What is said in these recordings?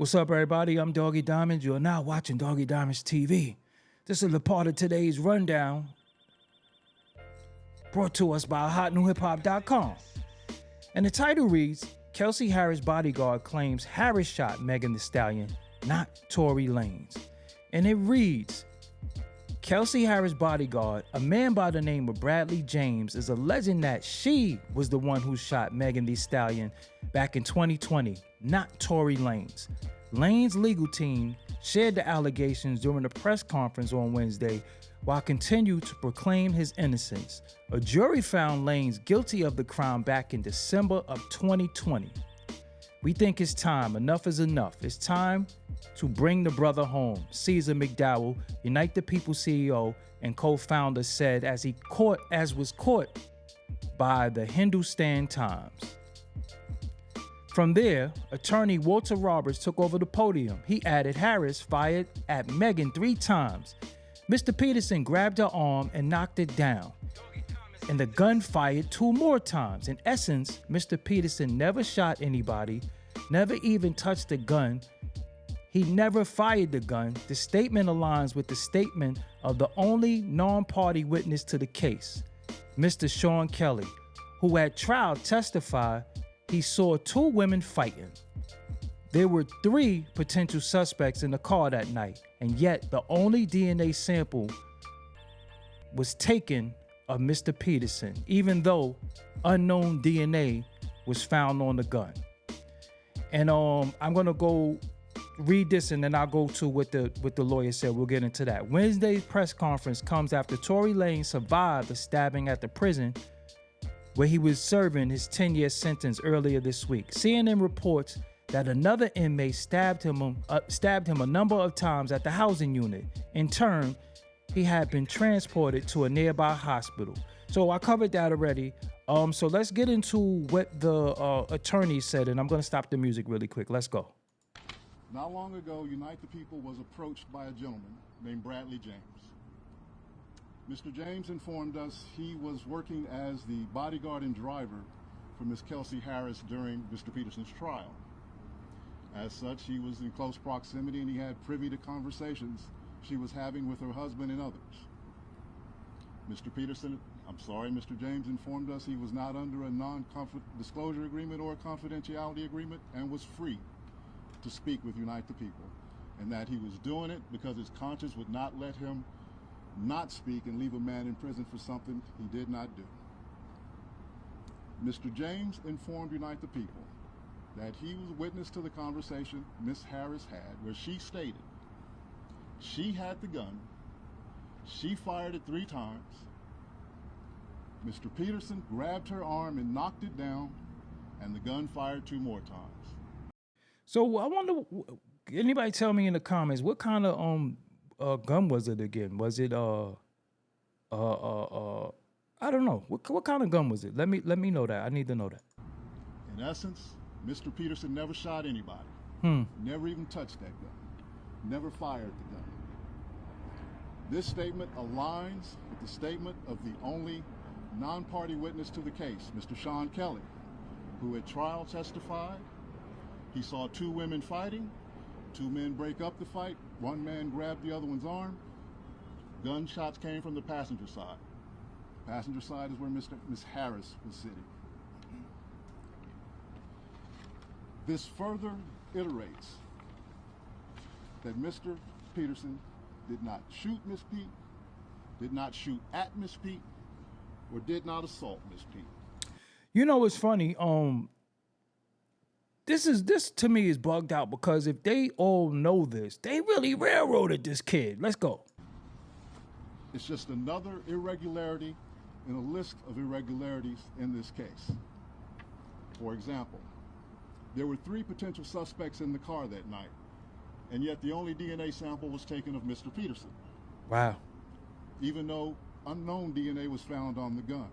What's up, everybody? I'm Doggie Diamonds. You're now watching Doggie Diamonds TV. This is the part of today's rundown brought to us by hotnewhiphop.com. And the title reads, Kelsey Harris Bodyguard claims Harris shot Megan Thee Stallion, not Tory Lanez. And it reads, Kelsey Harris Bodyguard, a man by the name of Bradley James, is alleging that she was the one who shot Megan Thee Stallion back in 2020, not Tory Lanez. Lanez's legal team shared the allegations during a press conference on Wednesday while continuing to proclaim his innocence. A jury found Lanez guilty of the crime back in December of 2020. We think it's time. Enough is enough. It's time to bring the brother home. Caesar McDowell, Unite the People CEO and co-founder, said as was caught by the Hindustan Times. From there, attorney Walter Roberts took over the podium. He added Harris fired at Megan 3 times. Mr. Peterson grabbed her arm and knocked it down. And the gun fired 2 more times. In essence, Mr. Peterson never shot anybody, never even touched the gun. He never fired the gun. The statement aligns with the statement of the only non-party witness to the case, Mr. Sean Kelly, who at trial testified he saw 2 women fighting. There were 3 potential suspects in the car that night, and yet the only DNA sample was taken of Mr. Peterson, even though unknown DNA was found on the gun. And I'm gonna go read this and then I'll go to what the lawyer said. We'll get into that. Wednesday's press conference comes after Tory Lanez survived a stabbing at the prison where he was serving his 10-year sentence earlier this week. CNN reports that another inmate stabbed him a number of times at the housing unit. In turn, he had been transported to a nearby hospital. So I covered that already. So let's get into what the attorney said, and I'm gonna stop the music really quick. Let's go. Not long ago, Unite the People was approached by a gentleman named Bradley James. Mr. James informed us he was working as the bodyguard and driver for Ms. Kelsey Harris during Mr. Peterson's trial. As such, he was in close proximity and he had privy to conversations she was having with her husband and others. Mr. James informed us he was not under a non-disclosure agreement or a confidentiality agreement and was free to speak with Unite the People, and that he was doing it because his conscience would not let him not speak and leave a man in prison for something he did not do. Mr. James informed Unite the People that he was witness to the conversation Ms. Harris had where she stated she had the gun, she fired it 3 times, Mr. Peterson grabbed her arm and knocked it down, and the gun fired 2 more times. So I wonder, anybody tell me in the comments, what kind of gun was it again? Was it I don't know. What kind of gun was it? Let me know that. I need to know that. In essence, Mr. Peterson never shot anybody. Never even touched that gun. Never fired the gun. This statement aligns with the statement of the only non-party witness to the case, Mr. Sean Kelly, who at trial testified he saw 2 women fighting, 2 men break up the fight, 1 man grabbed the other one's arm. Gunshots came from the passenger side. Passenger side is where Ms. Harris was sitting. This further iterates that Mr. Peterson did not shoot Miss Pete, did not shoot at Miss Pete, or did not assault Miss Pete. You know what's funny? This to me is bugged out, because if they all know this, they really railroaded this kid. Let's go. It's just another irregularity in a list of irregularities in this case. For example, there were 3 potential suspects in the car that night, and yet the only DNA sample was taken of Mr. Peterson. Wow. Even though unknown DNA was found on the gun.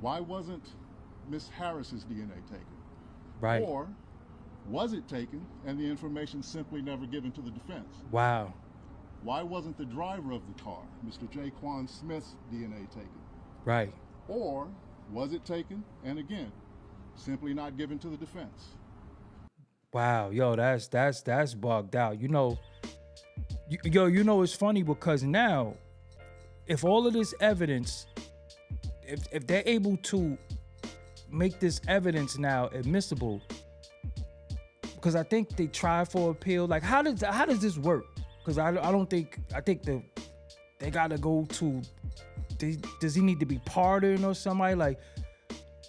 Why wasn't Miss Harris's DNA taken? Right. Or was it taken and the information simply never given to the defense? Wow. Why wasn't the driver of the car, Mr. Jaquan Smith's DNA taken? Right. Or was it taken and again, simply not given to the defense? Wow, yo, that's bugged out. You know, you know it's funny because now, if all of this evidence, if they're able to make this evidence now admissible, because I think they tried for appeal. Like, how does this work? Because I think they gotta go to. Does he need to be pardoned or somebody like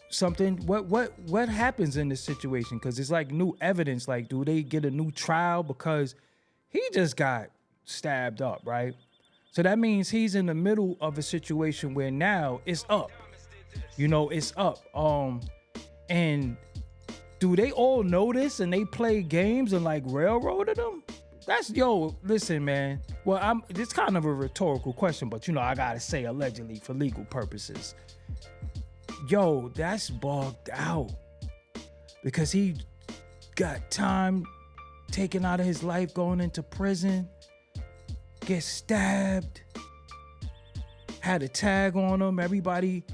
something? What happens in this situation? Because it's like new evidence. Like, do they get a new trial because he just got stabbed up, right? So that means he's in the middle of a situation where now it's up. You know, it's up. And do they all know this and they play games and like railroaded them? That's, yo, listen, man. Well, it's kind of a rhetorical question, but you know, I gotta say allegedly for legal purposes. Yo, that's bugged out because he got time taken out of his life, going into prison, get stabbed, had a tag on him, everybody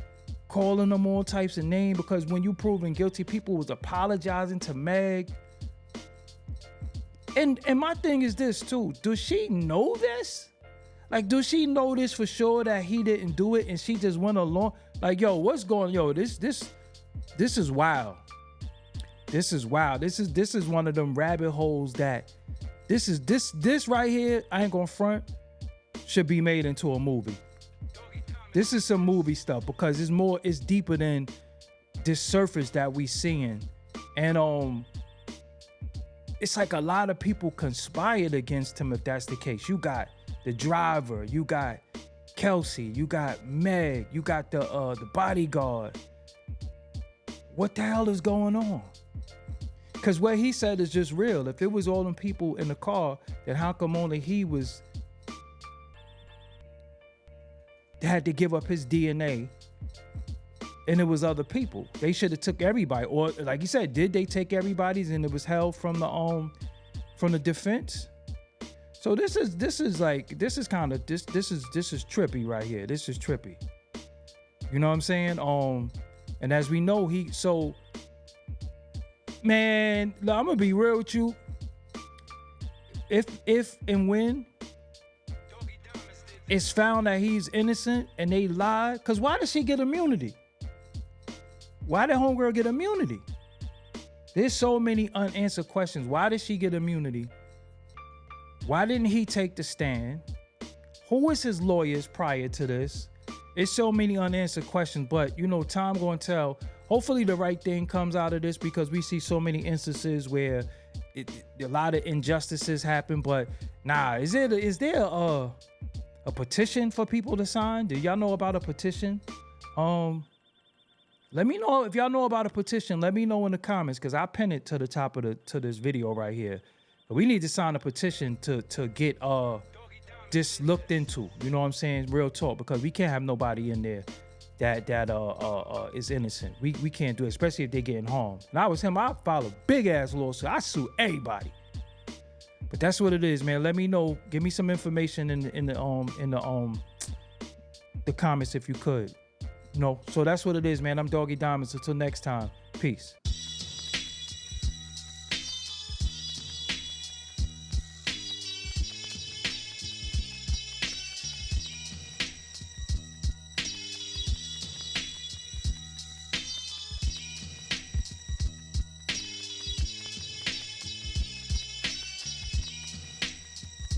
calling him all types of names because when you proven guilty, people was apologizing to Meg. And my thing is this too. Does she know this? Like, does she know this for sure that he didn't do it and she just went along? Like, yo, what's going on? Yo, this is wild. This is wild. This is one of them rabbit holes that this right here, I ain't gonna front, should be made into a movie. This is some movie stuff because it's deeper than this surface that we seeing. And it's like a lot of people conspired against him if that's the case. You got the driver, you got Kelsey, you got Meg, you got the bodyguard. What the hell is going on? Because what he said is just real. If it was all them people in the car, then how come only he had to give up his DNA and it was other people? They should have took everybody. Or like you said, did they take everybody's and it was held from the defense? So this is trippy right here. This is trippy. You know what I'm saying? And as we know, man, I'm gonna be real with you. If and when it's found that he's innocent and they lied, because why did she get immunity? Why did homegirl get immunity? There's so many unanswered questions. Why did she get immunity? Why didn't he take the stand? Who was his lawyers prior to this? It's so many unanswered questions, but you know, time gonna tell. Hopefully the right thing comes out of this because we see so many instances where a lot of injustices happen, but nah, is there a petition for people to sign? Do y'all know about a petition? Let me know if y'all know about a petition. Let me know in the comments because I pinned it to the top of this video right here. But we need to sign a petition to get this looked into. You know what I'm saying? Real talk, because we can't have nobody in there that is innocent. We can't do it, especially if they're getting harmed. And I was him, I file a big ass lawsuit. I sue everybody. But that's what it is, man. Let me know. Give me some information in the comments if you could. You know, so that's what it is, man. I'm Doggie Diamonds. Until next time, peace.